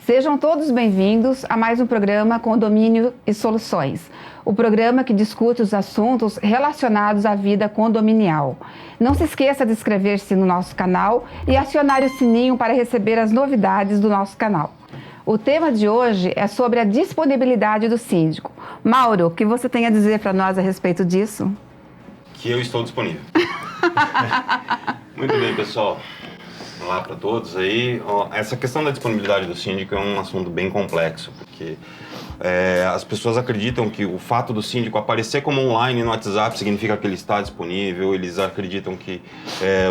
Sejam todos bem-vindos a mais um programa Condomínio e Soluções, o programa que discute os assuntos relacionados à vida condominial. Não se esqueça de inscrever-se no nosso canal e acionar o sininho para receber as novidades do nosso canal. O tema de hoje é sobre a disponibilidade do síndico. Mauro, o que você tem a dizer para nós a respeito disso? Que eu estou disponível. Muito bem, pessoal. Olá para todos aí. Essa questão da disponibilidade do síndico é um assunto bem complexo, porque as pessoas acreditam que o fato do síndico aparecer como online no WhatsApp significa que ele está disponível, eles acreditam que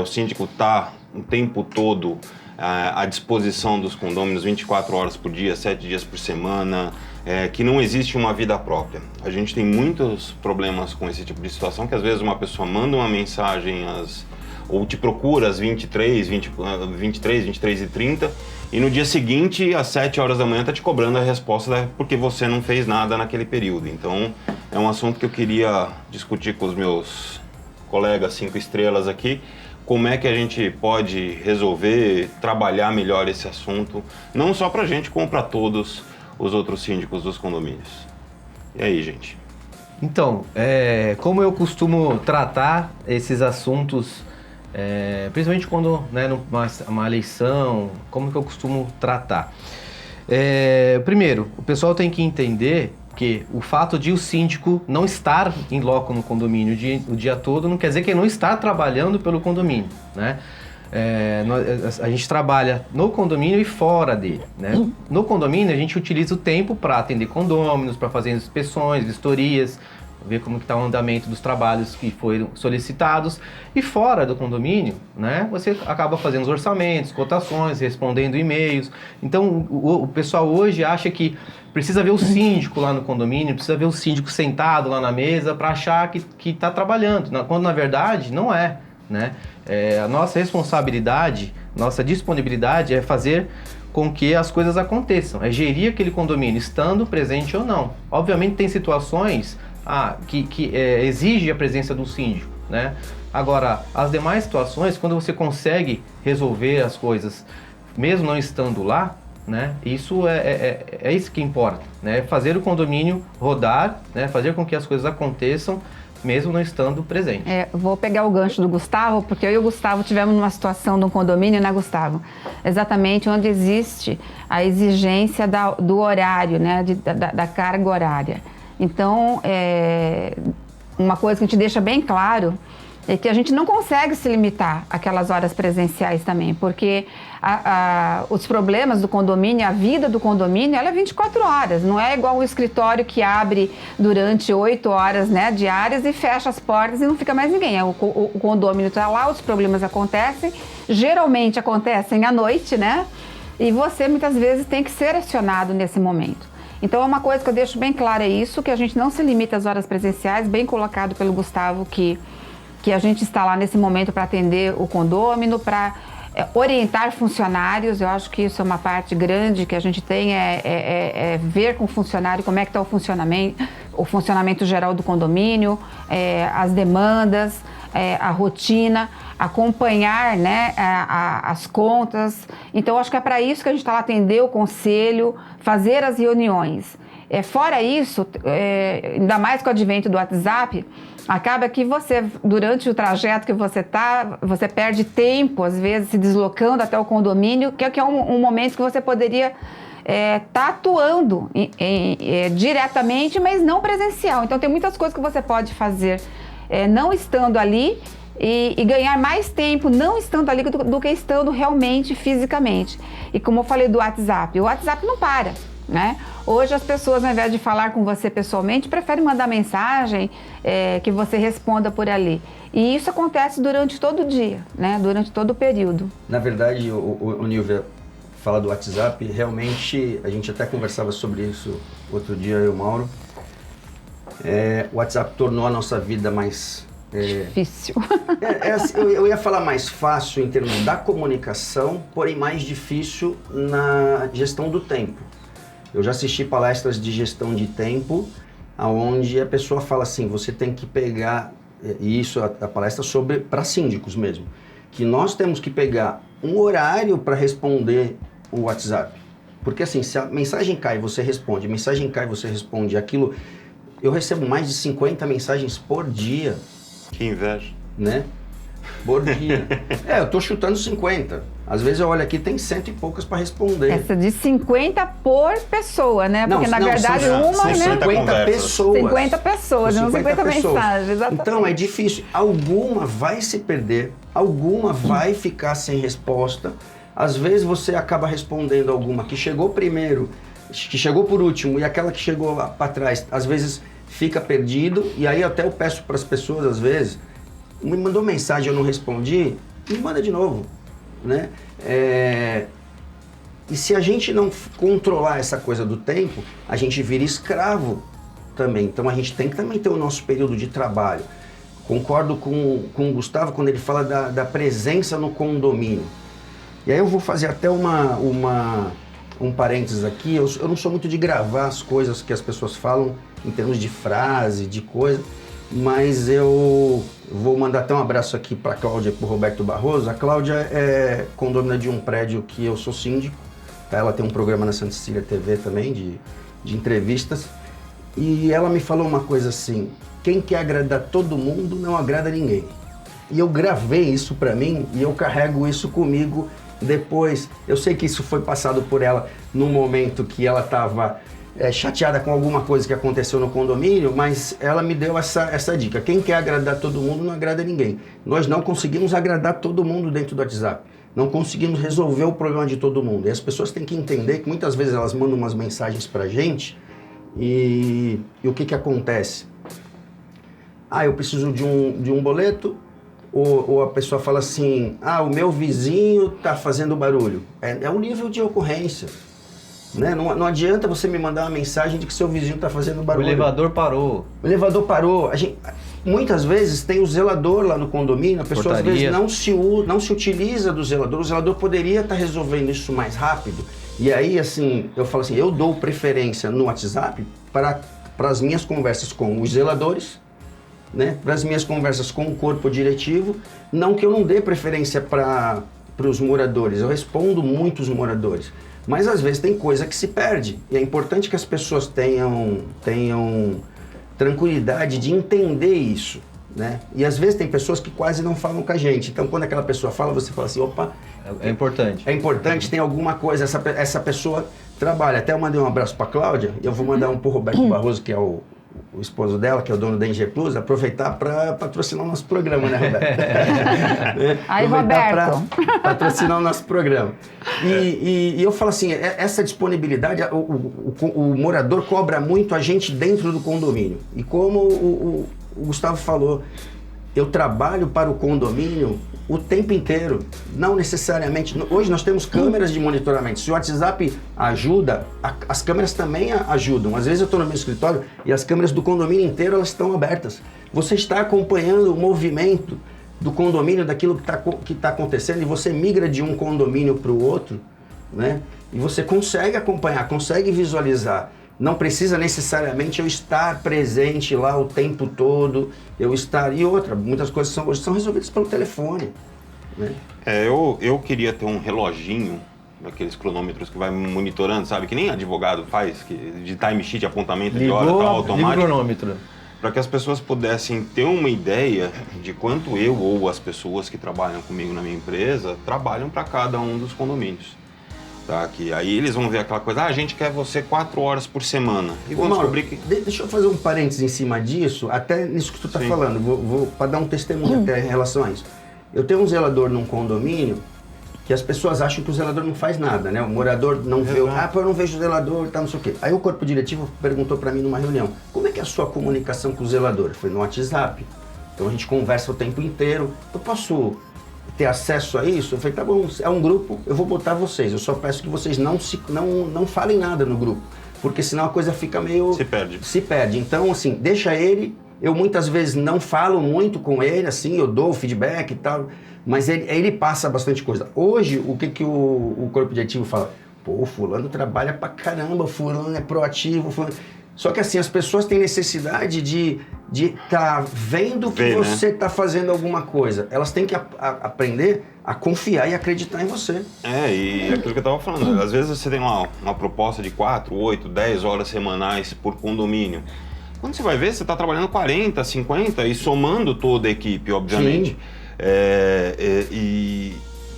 o síndico está o tempo todo à disposição dos condôminos 24 horas por dia, 7 dias por semana, que não existe uma vida própria. A gente tem muitos problemas com esse tipo de situação, que às vezes uma pessoa manda uma mensagem ou te procura às 23h30 e no dia seguinte, às 7 horas da manhã, está te cobrando a resposta porque você não fez nada naquele período. Então, é um assunto que eu queria discutir com os meus colegas 5 estrelas aqui, como é que a gente pode resolver, trabalhar melhor esse assunto, não só para a gente, como para todos os outros síndicos dos condomínios. E aí, gente? Então, como eu costumo tratar esses assuntos, principalmente quando, numa eleição, como que eu costumo tratar? Primeiro, o pessoal tem que entender que o fato de o síndico não estar em loco no condomínio o dia todo não quer dizer que ele não está trabalhando pelo condomínio, né? A gente trabalha no condomínio e fora dele, né? No condomínio a gente utiliza o tempo para atender condôminos, para fazer inspeções, vistorias, ver como está o andamento dos trabalhos que foram solicitados. E fora do condomínio, né, você acaba fazendo os orçamentos, cotações, respondendo e-mails. Então, o pessoal hoje acha que precisa ver o síndico lá no condomínio, precisa ver o síndico sentado lá na mesa para achar que está trabalhando, quando na verdade não é, né? A nossa responsabilidade, nossa disponibilidade é fazer com que as coisas aconteçam, é gerir aquele condomínio estando presente ou não. Obviamente tem situações que exige a presença do síndico, né? Agora, as demais situações, quando você consegue resolver as coisas, mesmo não estando lá, né? Isso é isso que importa, né? Fazer o condomínio rodar, né? Fazer com que as coisas aconteçam, mesmo não estando presente. Vou pegar o gancho do Gustavo, porque eu e o Gustavo tivemos numa situação de um condomínio, né, Gustavo? Exatamente onde existe a exigência do horário, né? Da carga horária. Então, uma coisa que a gente deixa bem claro é que a gente não consegue se limitar àquelas horas presenciais também, porque os problemas do condomínio, a vida do condomínio, ela é 24 horas, não é igual um escritório que abre durante 8 horas, né, diárias e fecha as portas e não fica mais ninguém. O condomínio está lá, os problemas acontecem, geralmente acontecem à noite, né, e você muitas vezes tem que ser acionado nesse momento. Então, é uma coisa que eu deixo bem clara isso, que a gente não se limita às horas presenciais, bem colocado pelo Gustavo, que a gente está lá nesse momento para atender o condômino, para orientar funcionários. Eu acho que isso é uma parte grande que a gente tem, ver com o funcionário como é que está o funcionamento geral do condomínio, as demandas, a rotina, acompanhar, né, as contas. Então, acho que é para isso que a gente está lá, atender o conselho, fazer as reuniões. Fora isso, ainda mais com o advento do WhatsApp, acaba que você, durante o trajeto que você está, você perde tempo, às vezes, se deslocando até o condomínio, que é um momento que você poderia tá atuando diretamente, mas não presencial. Então, tem muitas coisas que você pode fazer não estando ali e ganhar mais tempo não estando ali do que estando realmente fisicamente. E como eu falei do WhatsApp, o WhatsApp não para, né? Hoje as pessoas, ao invés de falar com você pessoalmente, preferem mandar mensagem que você responda por ali. E isso acontece durante todo o dia, né? Durante todo o período. Na verdade, o Nilvia fala do WhatsApp, realmente a gente até conversava sobre isso outro dia, eu e o Mauro. O WhatsApp tornou a nossa vida mais... difícil. Eu ia falar mais fácil em termos da comunicação, porém mais difícil na gestão do tempo. Eu já assisti palestras de gestão de tempo, onde a pessoa fala assim, você tem que pegar, e isso a palestra sobre para síndicos mesmo, que nós temos que pegar um horário para responder o WhatsApp. Porque assim, se a mensagem cai, você responde, a mensagem cai, você responde, aquilo... Eu recebo mais de 50 mensagens por dia. Que inveja. Né? Por dia. Eu tô chutando 50. Às vezes eu olho aqui, tem 100 e poucas para responder. Essa de 50 por pessoa, né? Porque na verdade são uma, né? 50 pessoas. 50 pessoas, não 50 mensagens, exatamente. Então é difícil. Alguma vai se perder, alguma vai ficar sem resposta. Às vezes você acaba respondendo alguma que chegou primeiro, que chegou por último, e aquela que chegou para trás, às vezes fica perdido. E aí até eu peço para as pessoas, às vezes, me mandou mensagem, eu não respondi, me manda de novo, né? E se a gente não controlar essa coisa do tempo, a gente vira escravo também. Então a gente tem que também ter o nosso período de trabalho. Concordo com o Gustavo quando ele fala da presença no condomínio. E aí eu vou fazer até um parênteses aqui. Eu não sou muito de gravar as coisas que as pessoas falam em termos de frase, de coisa, mas eu vou mandar até um abraço aqui para a Cláudia e para o Roberto Barroso. A Cláudia é condômina de um prédio que eu sou síndico, tá? Ela tem um programa na Santa Cecília TV também de entrevistas, e ela me falou uma coisa assim: quem quer agradar todo mundo não agrada ninguém. E eu gravei isso para mim e eu carrego isso comigo depois. Eu sei que isso foi passado por ela num momento que ela estava chateada com alguma coisa que aconteceu no condomínio, mas ela me deu essa dica: quem quer agradar todo mundo não agrada ninguém. Nós não conseguimos agradar todo mundo dentro do WhatsApp, não conseguimos resolver o problema de todo mundo. E as pessoas têm que entender que muitas vezes elas mandam umas mensagens pra gente e o que acontece? Eu preciso de um boleto, ou a pessoa fala assim: o meu vizinho tá fazendo barulho. É um nível de ocorrência. Né? Não adianta você me mandar uma mensagem de que seu vizinho está fazendo barulho. O elevador parou. O elevador parou. Muitas vezes tem o zelador lá no condomínio, a pessoa às vezes não se utiliza do zelador. O zelador poderia estar resolvendo isso mais rápido. E aí, assim, eu falo assim, eu dou preferência no WhatsApp para as minhas conversas com os zeladores, né? Para as minhas conversas com o corpo diretivo. Não que eu não dê preferência para os moradores, eu respondo muitos moradores. Mas às vezes tem coisa que se perde. E é importante que as pessoas tenham tranquilidade de entender isso, né? E às vezes tem pessoas que quase não falam com a gente. Então quando aquela pessoa fala, você fala assim, opa... É importante. É importante, tem alguma coisa, essa pessoa trabalha. Até eu mandei um abraço para a Cláudia, e eu vou mandar um para o Roberto Barroso, que é o esposo dela, que é o dono da NG Plus, aproveitar para patrocinar o nosso programa, né, Roberto? Aí, Roberto. Para patrocinar o nosso programa. E eu falo assim, essa disponibilidade, o morador cobra muito a gente dentro do condomínio. E como o Gustavo falou, eu trabalho para o condomínio o tempo inteiro, não necessariamente. Hoje nós temos câmeras de monitoramento. Se o WhatsApp ajuda, as câmeras também ajudam. Às vezes eu estou no meu escritório e as câmeras do condomínio inteiro elas estão abertas. Você está acompanhando o movimento do condomínio, daquilo que está acontecendo, e você migra de um condomínio para o outro, né? E você consegue acompanhar, consegue visualizar. Não precisa necessariamente eu estar presente lá o tempo todo, E outra, muitas coisas hoje são resolvidas pelo telefone, né? Eu queria ter um reloginho, daqueles cronômetros que vai monitorando, sabe? Que nem advogado faz, de time sheet, apontamento de hora, tal, automático. Liga o cronômetro. Para que as pessoas pudessem ter uma ideia de quanto eu ou as pessoas que trabalham comigo na minha empresa trabalham para cada um dos condomínios. Tá, que aí eles vão ver aquela coisa, a gente quer você 4 horas por semana. E vão descobrir que... Deixa eu fazer um parênteses em cima disso, até nisso que tu está falando, vou para dar um testemunho até em relação a isso. Eu tenho um zelador num condomínio que as pessoas acham que o zelador não faz nada, né? O morador não vê, eu não vejo o zelador, tá, não sei o quê. Aí o corpo diretivo perguntou para mim numa reunião, como é que é a sua comunicação com o zelador? Foi no WhatsApp. Então a gente conversa o tempo inteiro. Eu posso ter acesso a isso? Eu falei, tá bom, é um grupo, eu vou botar vocês. Eu só peço que vocês não falem nada no grupo, porque senão a coisa fica meio... Se perde. Então, assim, deixa ele. Eu muitas vezes não falo muito com ele, assim, eu dou o feedback e tal, mas ele passa bastante coisa. Hoje, o que o corpo diretivo fala? Pô, fulano trabalha pra caramba, fulano é proativo, fulano... Só que assim, as pessoas têm necessidade de estar vendo que você está fazendo alguma coisa. Elas têm que aprender a confiar e acreditar em você. E aquilo que eu estava falando, às vezes você tem lá uma proposta de 4, 8, 10 horas semanais por condomínio. Quando você vai ver, você está trabalhando 40, 50 e somando toda a equipe, obviamente. Sim. E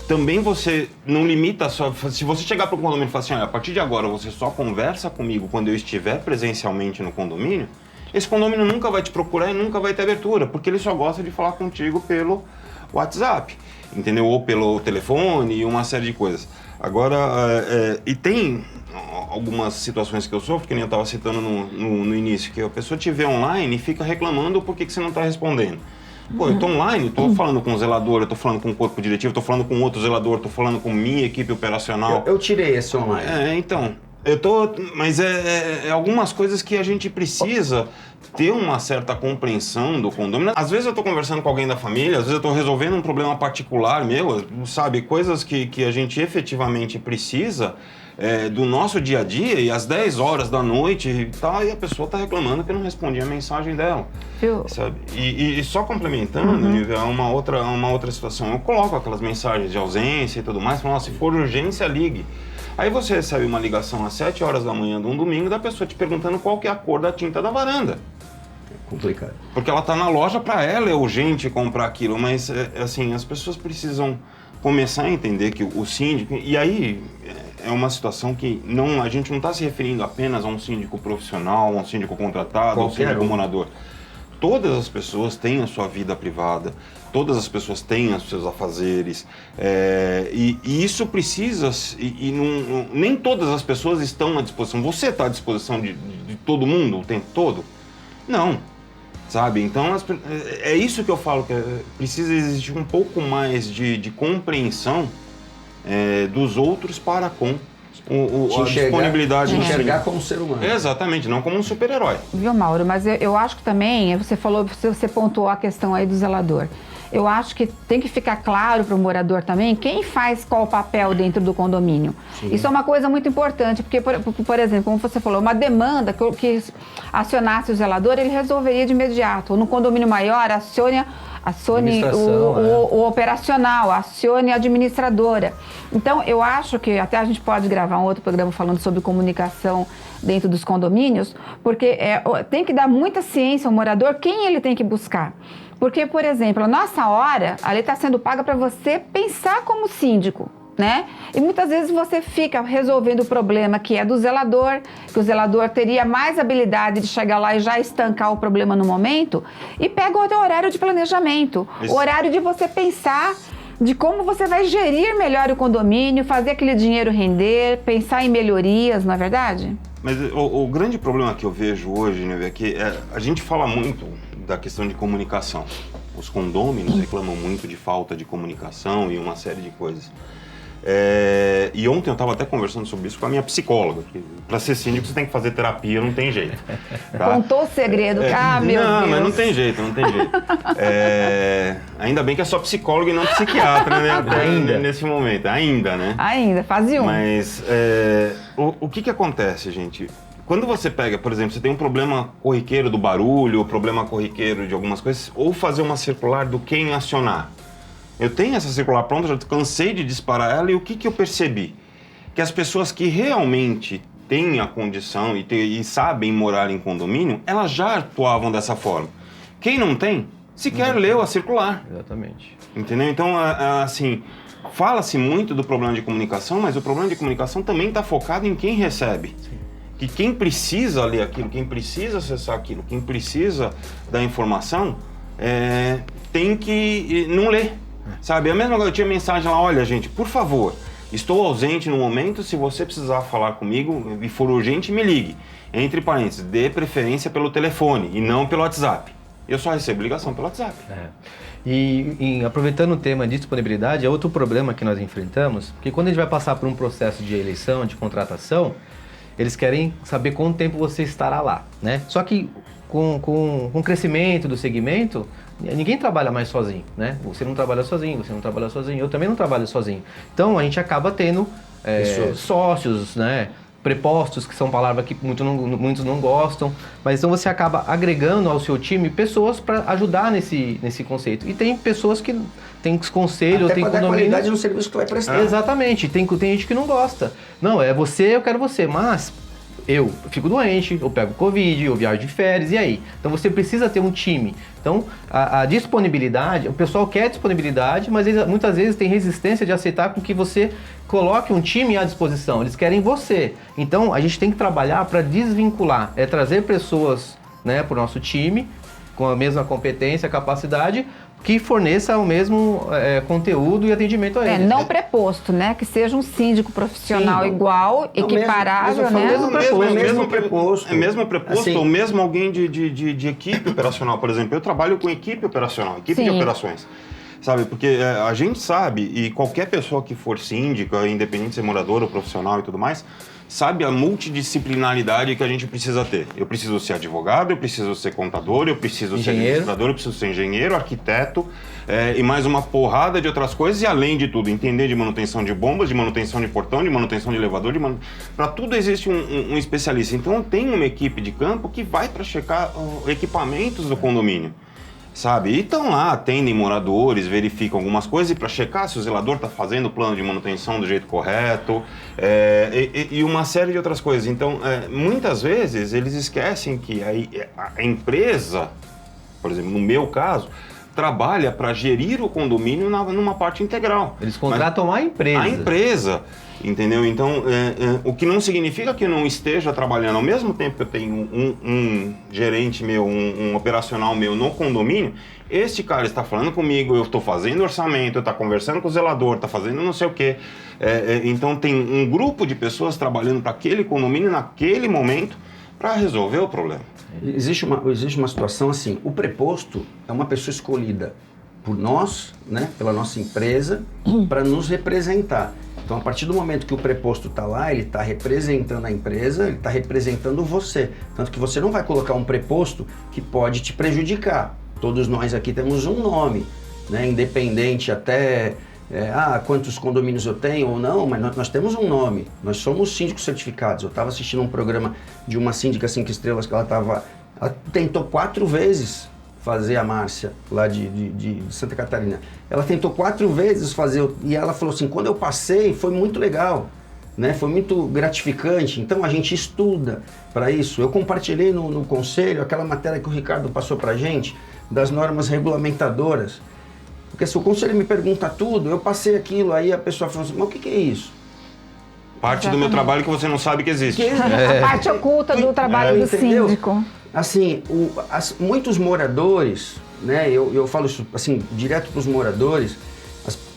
também você não limita só... Se você chegar para o condomínio e falar assim, olha, a partir de agora você só conversa comigo quando eu estiver presencialmente no condomínio, esse condomínio nunca vai te procurar e nunca vai ter abertura, porque ele só gosta de falar contigo pelo WhatsApp, entendeu? Ou pelo telefone e uma série de coisas. Agora, e tem algumas situações que eu sofro, que nem eu estava citando no início, que a pessoa te vê online e fica reclamando por que você não está respondendo. Pô, eu tô online, tô falando com o zelador, eu tô falando com o corpo diretivo, tô falando com outro zelador, tô falando com minha equipe operacional. Eu tirei esse online. Então, mas algumas coisas que a gente precisa ter uma certa compreensão do condomínio. Às vezes eu tô conversando com alguém da família, às vezes eu tô resolvendo um problema particular meu, sabe? Coisas que a gente efetivamente precisa do nosso dia a dia, e às 10 horas da noite e tal, e a pessoa tá reclamando que eu não respondi a mensagem dela. Sabe? E só complementando, Nívia, uma outra situação. Eu coloco aquelas mensagens de ausência e tudo mais, falando, se for urgência, ligue. Aí você recebe uma ligação às 7 horas da manhã de um domingo da pessoa te perguntando qual que é a cor da tinta da varanda. Complicado. Porque ela tá na loja, para ela é urgente comprar aquilo, mas assim, as pessoas precisam começar a entender que o síndico... E aí é uma situação que a gente não está se referindo apenas a um síndico profissional, a um síndico contratado, a um síndico morador. Todas as pessoas têm a sua vida privada, todas as pessoas têm os seus afazeres, e isso precisa... nem todas as pessoas estão à disposição. Você está à disposição de todo mundo o tempo todo? Não. Sabe? Então, é isso que eu falo, que precisa existir um pouco mais de compreensão dos outros para com a disponibilidade. Te enxergar como ser humano. Exatamente, não como um super-herói. Viu, Mauro? Mas eu acho que também, você pontuou a questão aí do zelador. Eu acho que tem que ficar claro para o morador também quem faz qual papel dentro do condomínio. Sim. Isso é uma coisa muito importante, porque, por exemplo, como você falou, uma demanda que acionasse o zelador, ele resolveria de imediato. Ou no condomínio maior, acione o operacional, acione a administradora. Então, eu acho que até a gente pode gravar um outro programa falando sobre comunicação dentro dos condomínios, porque tem que dar muita ciência ao morador quem ele tem que buscar. Porque, por exemplo, a nossa hora ali está sendo paga para você pensar como síndico, né? E muitas vezes você fica resolvendo o problema que é do zelador, que o zelador teria mais habilidade de chegar lá e já estancar o problema no momento, e pega o horário de planejamento, o horário de você pensar de como você vai gerir melhor o condomínio, fazer aquele dinheiro render, pensar em melhorias, não é verdade? Mas o grande problema que eu vejo hoje, né, é que a gente fala muito da questão de comunicação. Os condôminos reclamam muito de falta de comunicação e uma série de coisas. E ontem eu estava até conversando sobre isso com a minha psicóloga. Para ser síndico você tem que fazer terapia, não tem jeito. Tá? Contou o segredo, meu Deus. Não, mas não tem jeito. Ainda bem que é só psicólogo e não psiquiatra, né? Ainda. Nesse momento, né? Ainda, fase 1. Mas o que acontece, gente? Quando você pega, por exemplo, você tem um problema corriqueiro do barulho, problema corriqueiro de algumas coisas, ou fazer uma circular do quem acionar. Eu tenho essa circular pronta, já cansei de disparar ela, e o que eu percebi? Que as pessoas que realmente têm a condição e sabem morar em condomínio, elas já atuavam dessa forma. Quem não tem, sequer leu a circular. Exatamente. Entendeu? Então, assim, fala-se muito do problema de comunicação, mas o problema de comunicação também está focado em quem recebe. Sim. Que quem precisa ler aquilo, quem precisa acessar aquilo, quem precisa da informação, tem que não ler. Sabe, a mesma coisa, eu tinha mensagem lá, olha gente, por favor, estou ausente no momento, se você precisar falar comigo e for urgente, me ligue. Entre parênteses, dê preferência pelo telefone e não pelo WhatsApp. Eu só recebo ligação pelo WhatsApp. E aproveitando o tema de disponibilidade, é outro problema que nós enfrentamos, porque quando a gente vai passar por um processo de eleição, de contratação, eles querem saber quanto tempo você estará lá, né? Só que com o crescimento do segmento, ninguém trabalha mais sozinho, né? Você não trabalha sozinho, eu também não trabalho sozinho. Então a gente acaba tendo sócios, né? prepostos, que são palavras que muitos não gostam, mas então você acaba agregando ao seu time pessoas para ajudar nesse conceito. E tem pessoas que tem conselho, até tem para dar condomínio. qualidade no serviço que tu vai prestar. Exatamente, tem gente que não gosta. Não, é você, eu quero você, mas eu fico doente, eu pego Covid, eu viajo de férias, e aí? Então você precisa ter um time. Então a disponibilidade, o pessoal quer disponibilidade, mas muitas vezes tem resistência de aceitar com que você coloque um time à disposição, eles querem você. Então a gente tem que trabalhar para desvincular, trazer pessoas, né, para o nosso time, com a mesma competência, capacidade, que forneça o mesmo conteúdo e atendimento a eles. Não preposto, né? Que seja um síndico profissional Sim, igual, equiparável, né? Mesmo preposto. É mesmo preposto, Assim, ou mesmo alguém de equipe operacional, por exemplo. Eu trabalho com equipe operacional, equipe de Sim. operações. Sabe, porque a gente sabe, e qualquer pessoa que for síndica, independente de ser morador ou profissional e tudo mais, sabe a multidisciplinaridade que a gente precisa ter. Eu preciso ser advogado, eu preciso ser contador, eu preciso ser administrador, eu preciso ser engenheiro, arquiteto, e mais uma porrada de outras coisas, e além de tudo, entender de manutenção de bombas, de manutenção de portão, de manutenção de elevador, para tudo existe um especialista. Então tem uma equipe de campo que vai para checar equipamentos do condomínio. Sabe? E estão lá, atendem moradores, verificam algumas coisas e para checar se o zelador está fazendo o plano de manutenção do jeito correto e uma série de outras coisas. Então, muitas vezes eles esquecem que a empresa, por exemplo, no meu caso, trabalha para gerir o condomínio numa parte integral. Eles contratam a empresa. A empresa, entendeu? Então, o que não significa que eu não esteja trabalhando. Ao mesmo tempo que eu tenho um gerente meu, um operacional meu no condomínio, este cara está falando comigo, eu estou fazendo orçamento, eu estou conversando com o zelador, está fazendo não sei o quê. Então, tem um grupo de pessoas trabalhando para aquele condomínio naquele momento para resolver o problema. Existe uma situação assim, o preposto é uma pessoa escolhida por nós, né, pela nossa empresa, para nos representar. Então, a partir do momento que o preposto está lá, ele está representando a empresa, ele está representando você. Tanto que você não vai colocar um preposto que pode te prejudicar. Todos nós aqui temos um nome, né, independente até quantos condomínios eu tenho ou não, mas nós temos um nome. Nós somos síndicos certificados. Eu estava assistindo um programa de uma síndica 5 estrelas que ela tentou 4 vezes fazer a Márcia, lá de Santa Catarina. Ela tentou 4 vezes fazer, e ela falou assim, quando eu passei, foi muito legal, né? Foi muito gratificante. Então, a gente estuda para isso. Eu compartilhei no conselho aquela matéria que o Ricardo passou para a gente, das normas regulamentadoras. Porque se o conselho me pergunta tudo, eu passei aquilo, aí a pessoa fala assim, mas o que é isso? Parte do meu trabalho que você não sabe que existe. A parte oculta do trabalho do síndico. Assim, muitos moradores, né, eu falo isso assim, direto para os moradores,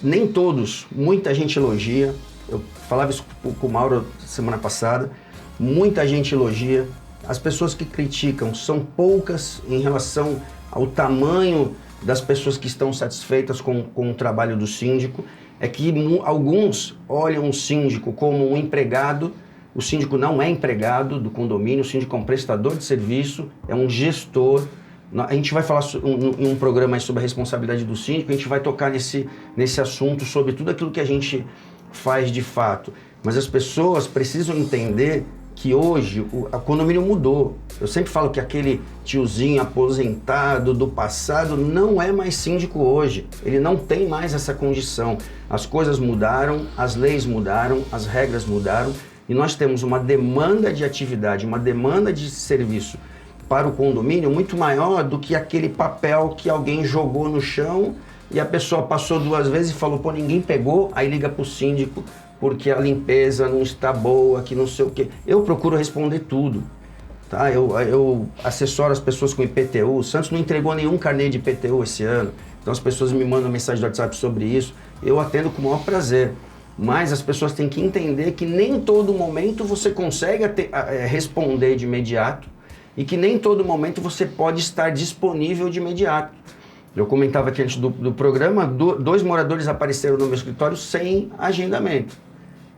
nem todos, muita gente elogia, eu falava isso com o Mauro semana passada, muita gente elogia, as pessoas que criticam são poucas em relação ao tamanho das pessoas que estão satisfeitas com o trabalho do síndico, é que alguns olham o síndico como um empregado. O síndico não é empregado do condomínio, o síndico é um prestador de serviço, é um gestor. A gente vai falar em um programa sobre a responsabilidade do síndico, a gente vai tocar nesse assunto, sobre tudo aquilo que a gente faz de fato. Mas as pessoas precisam entender que hoje o condomínio mudou. Eu sempre falo que aquele tiozinho aposentado do passado não é mais síndico hoje. Ele não tem mais essa condição. As coisas mudaram, as leis mudaram, as regras mudaram. E nós temos uma demanda de atividade, uma demanda de serviço para o condomínio muito maior do que aquele papel que alguém jogou no chão e a pessoa passou 2 vezes e falou, pô, ninguém pegou, aí liga para o síndico porque a limpeza não está boa, que não sei o quê. Eu procuro responder tudo, tá? Eu assessoro as pessoas com IPTU, o Santos não entregou nenhum carnê de IPTU esse ano, então as pessoas me mandam mensagem do WhatsApp sobre isso, eu atendo com o maior prazer. Mas as pessoas têm que entender que nem todo momento você consegue responder de imediato e que nem todo momento você pode estar disponível de imediato. Eu comentava aqui antes do programa, 2 moradores apareceram no meu escritório sem agendamento.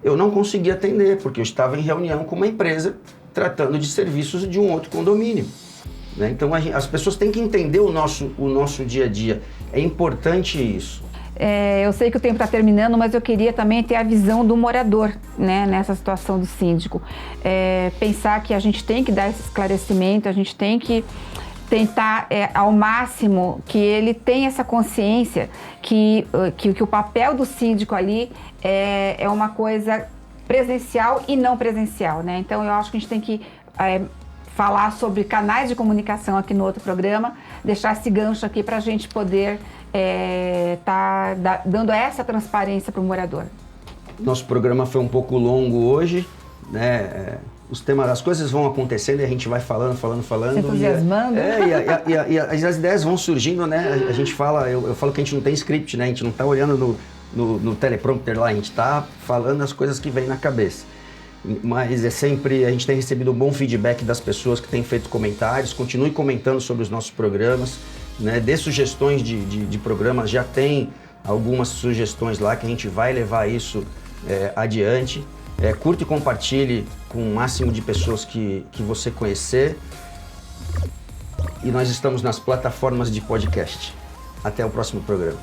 Eu não consegui atender, porque eu estava em reunião com uma empresa tratando de serviços de um outro condomínio. Né? Então as pessoas têm que entender o nosso dia a dia. É importante isso. eu sei que o tempo está terminando, mas eu queria também ter a visão do morador, né, nessa situação do síndico. Pensar que a gente tem que dar esse esclarecimento, a gente tem que tentar ao máximo que ele tenha essa consciência que o papel do síndico ali é uma coisa presencial e não presencial, né? Então eu acho que a gente tem que falar sobre canais de comunicação aqui no outro programa, deixar esse gancho aqui para a gente poder tá dando essa transparência para o morador. Nosso programa foi um pouco longo hoje, né? Os temas, as coisas vão acontecendo e a gente vai falando. Se entusiasmando. E as ideias vão surgindo, né? A gente fala, eu falo que a gente não tem script, né? A gente não está olhando no teleprompter lá, a gente está falando as coisas que vêm na cabeça. Mas a gente tem recebido um bom feedback das pessoas que têm feito comentários. Continue comentando sobre os nossos programas, né? Dê sugestões de programas, já tem algumas sugestões lá que a gente vai levar isso adiante. Curta e compartilhe com o máximo de pessoas que você conhecer. E nós estamos nas plataformas de podcast. Até o próximo programa.